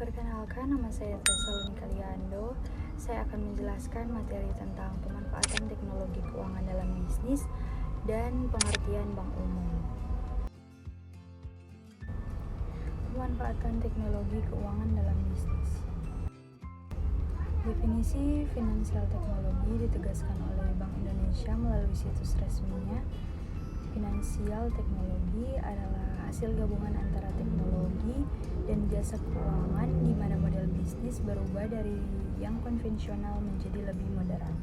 Perkenalkan, nama saya Tessaluni Kaliando. Saya akan menjelaskan materi tentang pemanfaatan teknologi keuangan dalam bisnis dan pengertian bank umum. Pemanfaatan teknologi keuangan dalam bisnis. Definisi finansial teknologi ditegaskan oleh Bank Indonesia melalui situs resminya. Finansial teknologi adalah hasil gabungan antara teknologi dan jasa keuangan di mana model bisnis berubah dari yang konvensional menjadi lebih modern.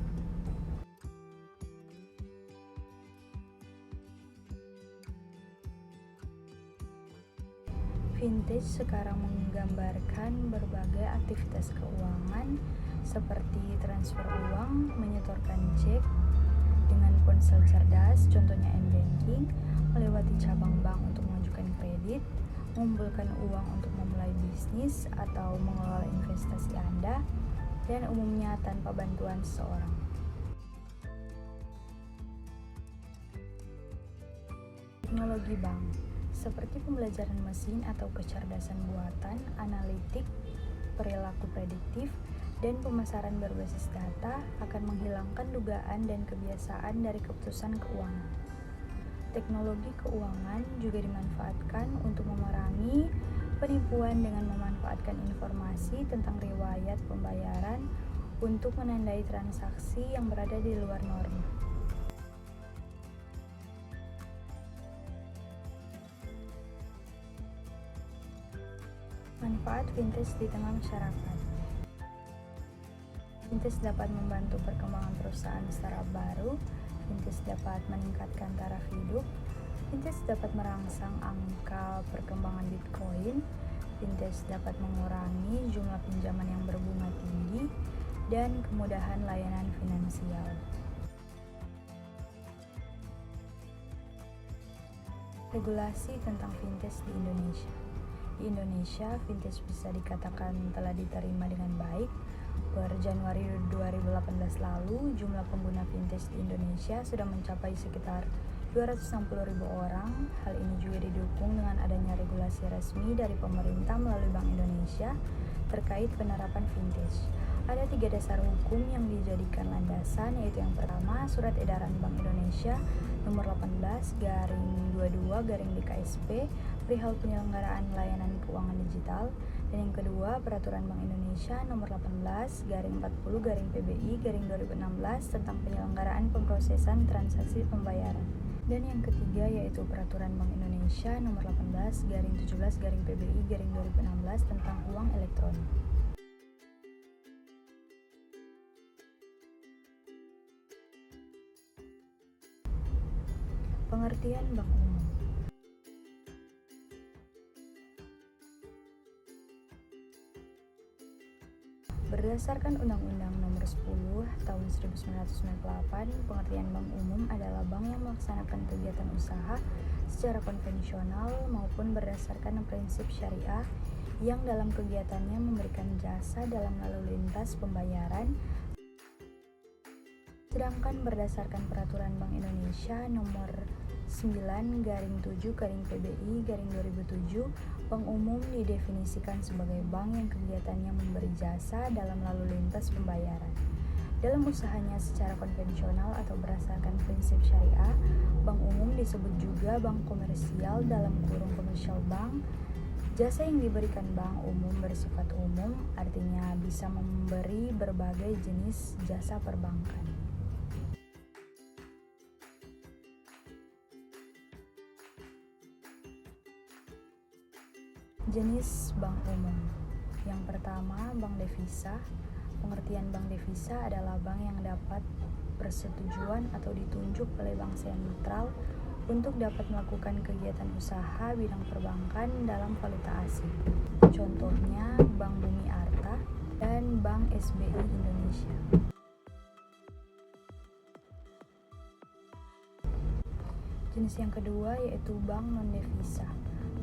Vintage sekarang menggambarkan berbagai aktivitas keuangan seperti transfer uang, menyetorkan cek dengan ponsel cerdas, contohnya m-banking, melewati cabang bank untuk mengajukan kredit, mengumpulkan uang untuk memulai bisnis atau mengelola investasi Anda, dan umumnya tanpa bantuan seseorang. Teknologi bank seperti pembelajaran mesin atau kecerdasan buatan, analitik, perilaku prediktif, dan pemasaran berbasis data akan menghilangkan dugaan dan kebiasaan dari keputusan keuangan. Teknologi keuangan juga dimanfaatkan untuk memerangi penipuan dengan memanfaatkan informasi tentang riwayat pembayaran untuk menandai transaksi yang berada di luar norma. Manfaat vintage di tengah masyarakat. Vintage dapat membantu perkembangan perusahaan startup baru. Vintage dapat meningkatkan taraf hidup. Vintage dapat merangsang angka perkembangan Bitcoin. Vintage dapat mengurangi jumlah pinjaman yang berbunga tinggi dan kemudahan layanan finansial. Regulasi tentang vintage di Indonesia. Di Indonesia, vintage bisa dikatakan telah diterima dengan baik. Per Januari 2018 lalu, jumlah pengguna vintage di Indonesia sudah mencapai sekitar 260.000 orang. Hal ini juga didukung dengan adanya regulasi resmi dari pemerintah melalui Bank Indonesia terkait penerapan vintage. Ada 3 dasar hukum yang dijadikan landasan, yaitu yang pertama, Surat Edaran Bank Indonesia nomor 18/22/DKSP perihal penyelenggaraan layanan keuangan digital, dan yang kedua, Peraturan Bank Indonesia nomor 18/40/PBI/2016 tentang penyelenggaraan pemrosesan transaksi pembayaran. Dan yang ketiga yaitu Peraturan Bank Indonesia nomor 18/17/PBI/2016 tentang uang elektronik. Pengertian bank umum. Berdasarkan Undang-Undang Nomor 10 Tahun 1998, pengertian bank umum adalah bank yang melaksanakan kegiatan usaha secara konvensional maupun berdasarkan prinsip syariah yang dalam kegiatannya memberikan jasa dalam lalu lintas pembayaran. Sedangkan berdasarkan Peraturan Bank Indonesia Nomor 9/7/PBI/2007, bank umum didefinisikan sebagai bank yang kegiatannya memberi jasa dalam lalu lintas pembayaran. Dalam usahanya secara konvensional atau berdasarkan prinsip syariah, bank umum disebut juga bank komersial dalam kurung commercial bank. Jasa yang diberikan bank umum bersifat umum, artinya bisa memberi berbagai jenis jasa perbankan. Jenis bank umum. Yang pertama, bank devisa. Pengertian bank devisa adalah bank yang dapat persetujuan atau ditunjuk oleh bank sentral untuk dapat melakukan kegiatan usaha bidang perbankan dalam valuta asing. Contohnya Bank Bumi Arta dan Bank SBI Indonesia. Jenis yang kedua yaitu bank non-devisa.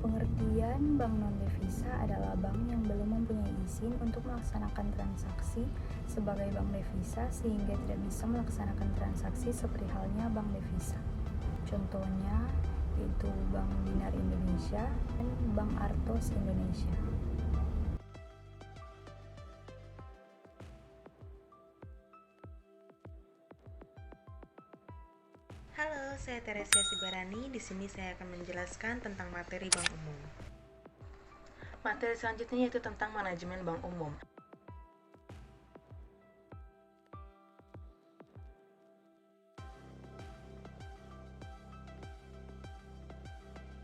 Pengertian bank non-devisa adalah bank yang belum mempunyai izin untuk melaksanakan transaksi sebagai bank devisa sehingga tidak bisa melaksanakan transaksi seperti halnya bank devisa. Contohnya yaitu Bank Dinar Indonesia dan Bank Artos Indonesia. Halo, saya Teresia Sibarani. Di sini saya akan menjelaskan tentang materi bank umum. Materi selanjutnya yaitu tentang manajemen bank umum.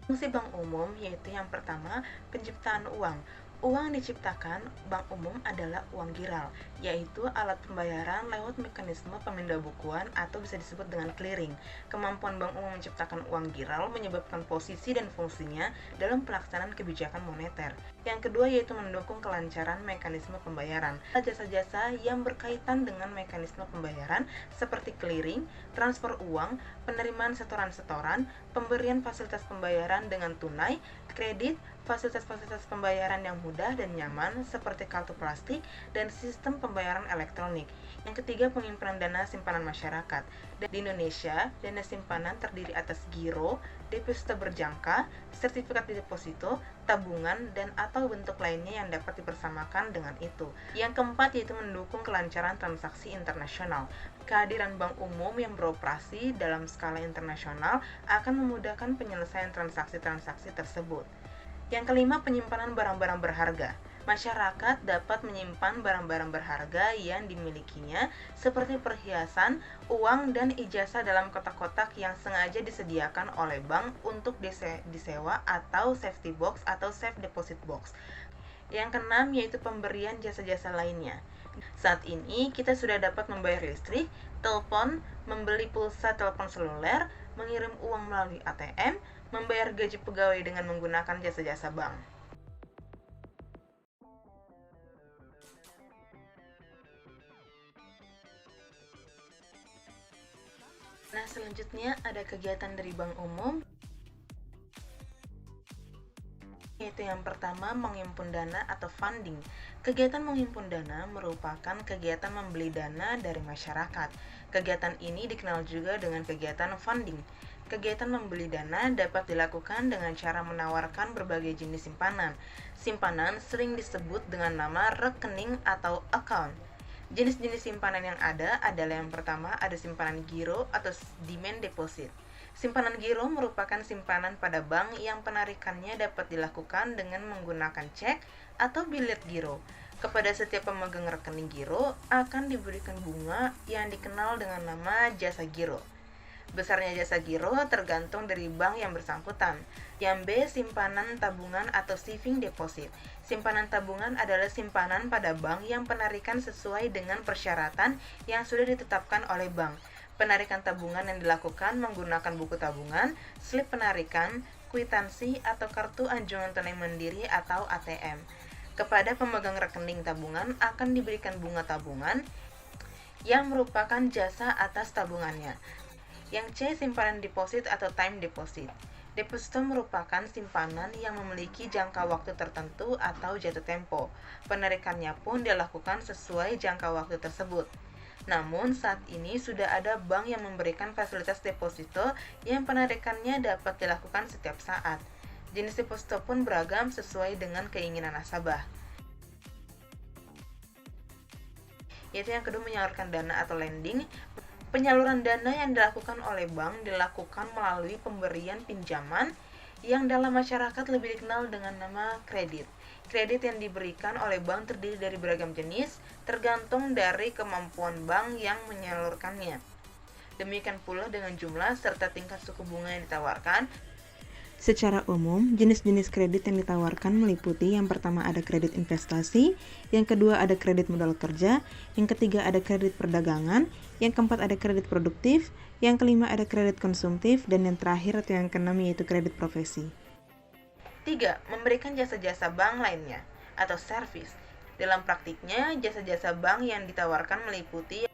Fungsi bank umum yaitu yang pertama, penciptaan uang. Uang diciptakan, bank umum adalah uang giral, yaitu alat pembayaran lewat mekanisme pemindahan atau bisa disebut dengan clearing. Kemampuan bank umum menciptakan uang giral menyebabkan posisi dan fungsinya dalam pelaksanaan kebijakan moneter. Yang kedua yaitu mendukung kelancaran mekanisme pembayaran. Jasa-jasa yang berkaitan dengan mekanisme pembayaran seperti clearing, transfer uang, penerimaan setoran-setoran, pemberian fasilitas pembayaran dengan tunai, kredit, fasilitas-fasilitas pembayaran yang mudah dan nyaman seperti kartu plastik dan sistem pembayaran elektronik. Yang ketiga, penyimpanan dana simpanan masyarakat. Di Indonesia, dana simpanan terdiri atas giro, deposito berjangka, sertifikat deposito, tabungan, dan atau bentuk lainnya yang dapat dipersamakan dengan itu. Yang keempat yaitu mendukung kelancaran transaksi internasional. Kehadiran bank umum yang beroperasi dalam skala internasional akan memudahkan penyelesaian transaksi-transaksi tersebut. Yang kelima, penyimpanan barang-barang berharga. Masyarakat dapat menyimpan barang-barang berharga yang dimilikinya seperti perhiasan, uang, dan ijazah dalam kotak-kotak yang sengaja disediakan oleh bank untuk disewa atau safety box atau safe deposit box. Yang keenam yaitu pemberian jasa-jasa lainnya. Saat ini kita sudah dapat membayar listrik, telepon, membeli pulsa telepon seluler, mengirim uang melalui ATM, membayar gaji pegawai dengan menggunakan jasa-jasa bank. Nah, selanjutnya ada kegiatan dari bank umum, yaitu yang pertama menghimpun dana atau funding. Kegiatan menghimpun dana merupakan kegiatan membeli dana dari masyarakat. Kegiatan ini dikenal juga dengan kegiatan funding. Kegiatan membeli dana dapat dilakukan dengan cara menawarkan berbagai jenis simpanan. Simpanan sering disebut dengan nama rekening atau account. Jenis-jenis simpanan yang ada adalah yang pertama ada simpanan giro atau demand deposit. Simpanan giro merupakan simpanan pada bank yang penarikannya dapat dilakukan dengan menggunakan cek atau bilet giro. Kepada setiap pemegang rekening giro akan diberikan bunga yang dikenal dengan nama jasa giro. Besarnya jasa giro tergantung dari bank yang bersangkutan. Yang B, simpanan tabungan atau saving deposit. Simpanan tabungan adalah simpanan pada bank yang penarikan sesuai dengan persyaratan yang sudah ditetapkan oleh bank. Penarikan tabungan yang dilakukan menggunakan buku tabungan, slip penarikan, kwitansi, atau kartu anjungan tunai mandiri atau ATM. Kepada pemegang rekening tabungan akan diberikan bunga tabungan yang merupakan jasa atas tabungannya. Yang C, simpanan deposit atau time deposit. Deposito merupakan simpanan yang memiliki jangka waktu tertentu atau jatuh tempo. Penarikannya pun dilakukan sesuai jangka waktu tersebut. Namun saat ini sudah ada bank yang memberikan fasilitas deposito yang penarikannya dapat dilakukan setiap saat. Jenis deposito pun beragam sesuai dengan keinginan nasabah. Yaitu yang kedua, menyalurkan dana atau lending. Penyaluran dana yang dilakukan oleh bank dilakukan melalui pemberian pinjaman yang dalam masyarakat lebih dikenal dengan nama kredit. Kredit yang diberikan oleh bank terdiri dari beragam jenis, tergantung dari kemampuan bank yang menyalurkannya. Demikian pula dengan jumlah serta tingkat suku bunga yang ditawarkan. Secara umum, jenis-jenis kredit yang ditawarkan meliputi yang pertama ada kredit investasi, yang kedua ada kredit modal kerja, yang ketiga ada kredit perdagangan, yang keempat ada kredit produktif, yang kelima ada kredit konsumtif, dan yang terakhir atau yang keenam yaitu kredit profesi. 3. Memberikan jasa-jasa bank lainnya atau service. Dalam praktiknya, jasa-jasa bank yang ditawarkan meliputi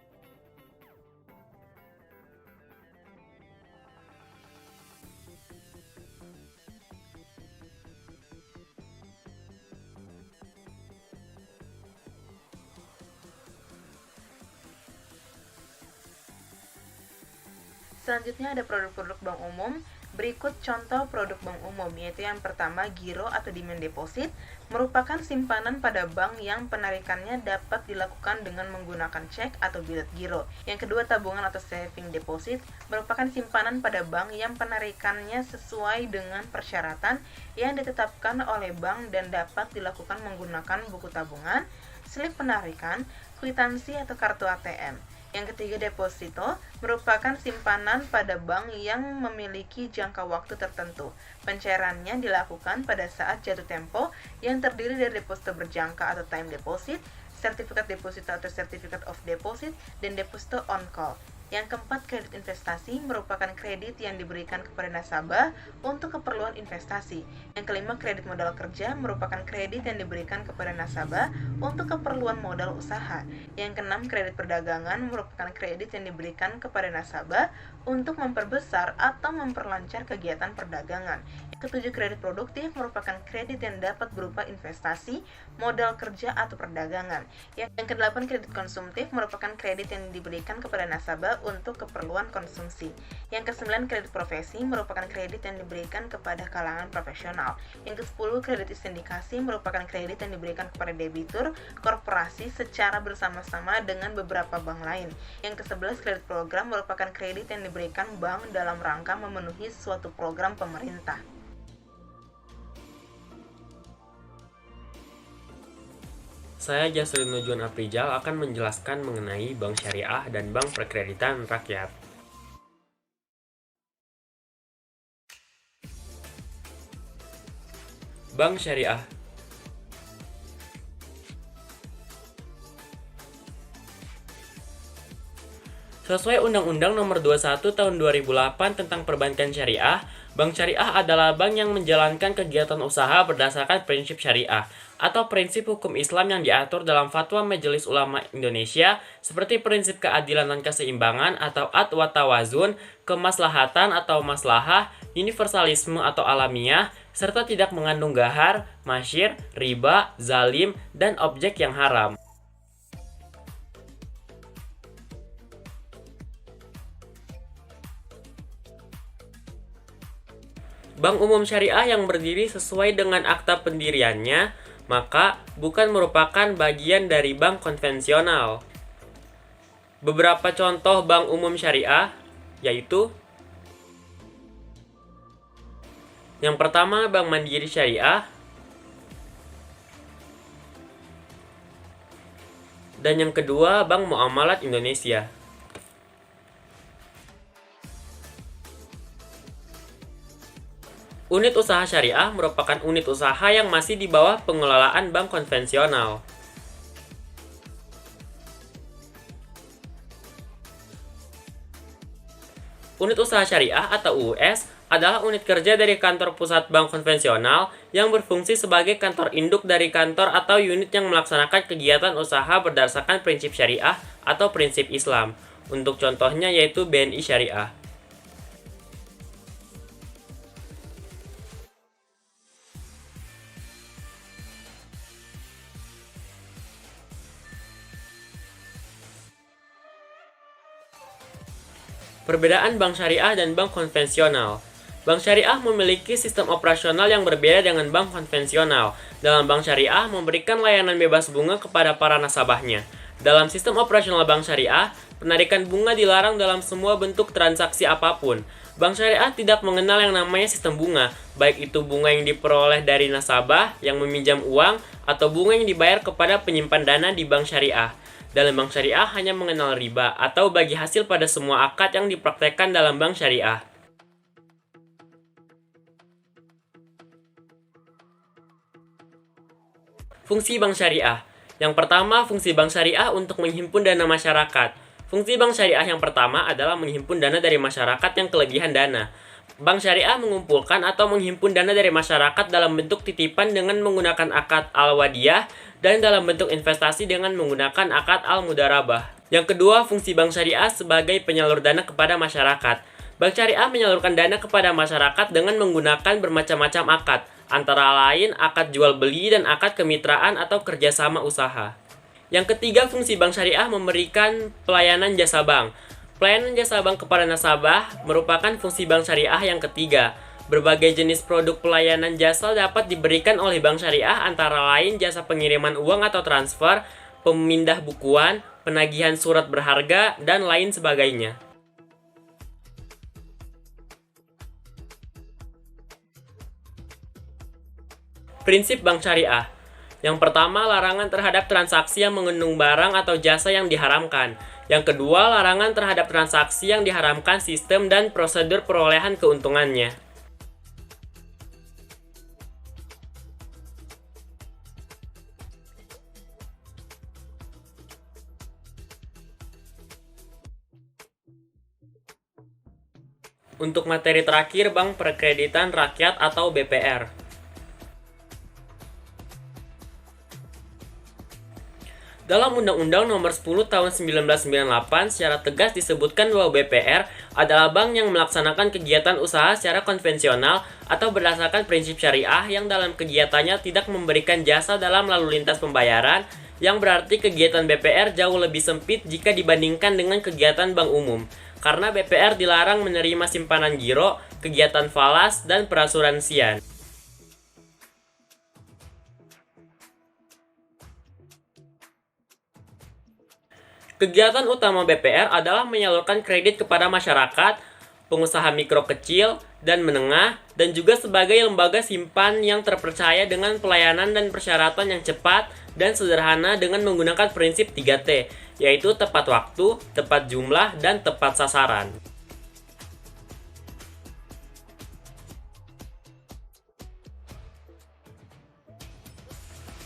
Selanjutnya ada produk-produk bank umum. Berikut contoh produk bank umum, yaitu yang pertama giro atau demand deposit, merupakan simpanan pada bank yang penarikannya dapat dilakukan dengan menggunakan cek atau bilet giro. Yang kedua tabungan atau saving deposit, merupakan simpanan pada bank yang penarikannya sesuai dengan persyaratan yang ditetapkan oleh bank dan dapat dilakukan menggunakan buku tabungan, slip penarikan, kwitansi atau kartu ATM. Yang ketiga, deposito merupakan simpanan pada bank yang memiliki jangka waktu tertentu. Pencairannya dilakukan pada saat jatuh tempo yang terdiri dari deposito berjangka atau time deposit, sertifikat deposito atau certificate of deposit, dan deposito on call. Yang keempat, kredit investasi merupakan kredit yang diberikan kepada nasabah untuk keperluan investasi. Yang kelima, kredit modal kerja merupakan kredit yang diberikan kepada nasabah untuk keperluan modal usaha. Yang keenam, kredit perdagangan merupakan kredit yang diberikan kepada nasabah untuk memperbesar atau memperlancar kegiatan perdagangan. Yang ketujuh, kredit produktif merupakan kredit yang dapat berupa investasi, modal kerja, atau perdagangan. Yang kedelapan, kredit konsumtif merupakan kredit yang diberikan kepada nasabah untuk keperluan konsumsi. Yang kesembilan, kredit profesi merupakan kredit yang diberikan kepada kalangan profesional. Yang kesepuluh, kredit sindikasi merupakan kredit yang diberikan kepada debitur korporasi secara bersama-sama dengan beberapa bank lain. Yang kesebelas, kredit program merupakan kredit yang diberikan bank dalam rangka memenuhi suatu program pemerintah. Saya Jasrin Nujuan Aprijal akan menjelaskan mengenai bank syariah dan bank perkreditan rakyat. Bank syariah sesuai Undang-Undang Nomor 21 Tahun 2008 tentang Perbankan Syariah, bank syariah adalah bank yang menjalankan kegiatan usaha berdasarkan prinsip syariah atau prinsip hukum Islam yang diatur dalam Fatwa Majelis Ulama Indonesia seperti prinsip keadilan dan keseimbangan atau ad wa tawazun, kemaslahatan atau maslahah, universalisme atau alamiah, serta tidak mengandung gahar, masyir, riba, zalim, dan objek yang haram. Bank umum syariah yang berdiri sesuai dengan akta pendiriannya, maka bukan merupakan bagian dari bank konvensional. Beberapa contoh bank umum syariah yaitu: yang pertama, Bank Mandiri Syariah, dan yang kedua, Bank Muamalat Indonesia. Unit usaha syariah merupakan unit usaha yang masih di bawah pengelolaan bank konvensional. Unit usaha syariah atau UUS adalah unit kerja dari kantor pusat bank konvensional yang berfungsi sebagai kantor induk dari kantor atau unit yang melaksanakan kegiatan usaha berdasarkan prinsip syariah atau prinsip Islam. Untuk contohnya yaitu BNI Syariah. Perbedaan bank syariah dan bank konvensional. Bank syariah memiliki sistem operasional yang berbeda dengan bank konvensional. Dalam bank syariah memberikan layanan bebas bunga kepada para nasabahnya. Dalam sistem operasional bank syariah, penarikan bunga dilarang dalam semua bentuk transaksi apapun. Bank syariah tidak mengenal yang namanya sistem bunga, baik itu bunga yang diperoleh dari nasabah yang meminjam uang atau bunga yang dibayar kepada penyimpan dana di bank syariah. Dalam bank syariah hanya mengenal riba atau bagi hasil pada semua akad yang dipraktekkan dalam bank syariah. Fungsi bank syariah. Yang pertama, fungsi bank syariah untuk menghimpun dana masyarakat. Fungsi bank syariah yang pertama adalah menghimpun dana dari masyarakat yang kelebihan dana. Bank syariah mengumpulkan atau menghimpun dana dari masyarakat dalam bentuk titipan dengan menggunakan akad al-wadiyah dan dalam bentuk investasi dengan menggunakan akad al-mudarabah. Yang kedua, fungsi bank syariah sebagai penyalur dana kepada masyarakat. Bank syariah menyalurkan dana kepada masyarakat dengan menggunakan bermacam-macam akad, antara lain akad jual beli dan akad kemitraan atau kerjasama usaha. Yang ketiga, fungsi bank syariah memberikan pelayanan jasa bank. Pelayanan jasa bank kepada nasabah merupakan fungsi bank syariah yang ketiga. Berbagai jenis produk pelayanan jasa dapat diberikan oleh bank syariah antara lain jasa pengiriman uang atau transfer, pemindah bukuan, penagihan surat berharga, dan lain sebagainya. Prinsip bank syariah. Yang pertama, larangan terhadap transaksi yang mengandung barang atau jasa yang diharamkan. Yang kedua, larangan terhadap transaksi yang diharamkan sistem dan prosedur perolehan keuntungannya. Untuk materi terakhir, Bank Perkreditan Rakyat atau BPR. Dalam Undang-Undang Nomor 10 Tahun 1998 secara tegas disebutkan bahwa BPR adalah bank yang melaksanakan kegiatan usaha secara konvensional atau berdasarkan prinsip syariah yang dalam kegiatannya tidak memberikan jasa dalam lalu lintas pembayaran, yang berarti kegiatan BPR jauh lebih sempit jika dibandingkan dengan kegiatan bank umum. Karena BPR dilarang menerima simpanan giro, kegiatan falas, dan perasuransian. Kegiatan utama BPR adalah menyalurkan kredit kepada masyarakat, pengusaha mikro kecil dan menengah, dan juga sebagai lembaga simpan yang terpercaya dengan pelayanan dan persyaratan yang cepat dan sederhana dengan menggunakan prinsip 3T, yaitu tepat waktu, tepat jumlah, dan tepat sasaran.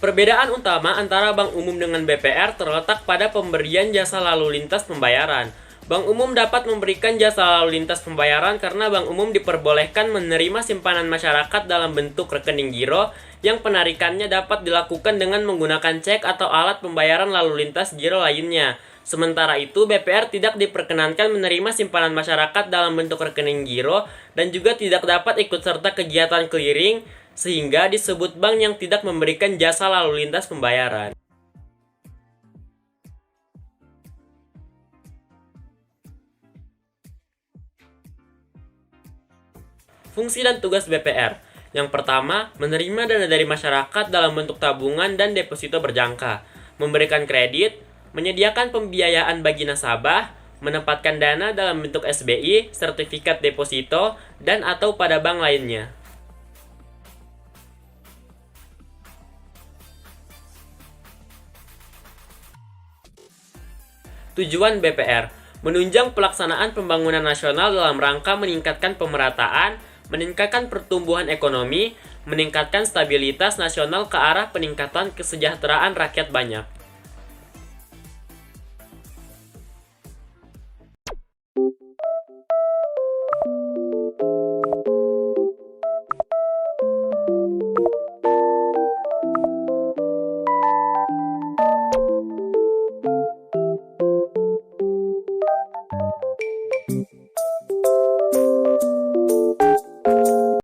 Perbedaan utama antara bank umum dengan BPR terletak pada pemberian jasa lalu lintas pembayaran. Bank umum dapat memberikan jasa lalu lintas pembayaran karena bank umum diperbolehkan menerima simpanan masyarakat dalam bentuk rekening giro yang penarikannya dapat dilakukan dengan menggunakan cek atau alat pembayaran lalu lintas giro lainnya. Sementara itu, BPR tidak diperkenankan menerima simpanan masyarakat dalam bentuk rekening giro dan juga tidak dapat ikut serta kegiatan clearing, sehingga disebut bank yang tidak memberikan jasa lalu lintas pembayaran. Fungsi dan tugas BPR. Yang pertama, menerima dana dari masyarakat dalam bentuk tabungan dan deposito berjangka, memberikan kredit, menyediakan pembiayaan bagi nasabah, menempatkan dana dalam bentuk SBI, sertifikat deposito, dan atau pada bank lainnya. Tujuan BPR, menunjang pelaksanaan pembangunan nasional dalam rangka meningkatkan pemerataan, meningkatkan pertumbuhan ekonomi, meningkatkan stabilitas nasional ke arah peningkatan kesejahteraan rakyat banyak.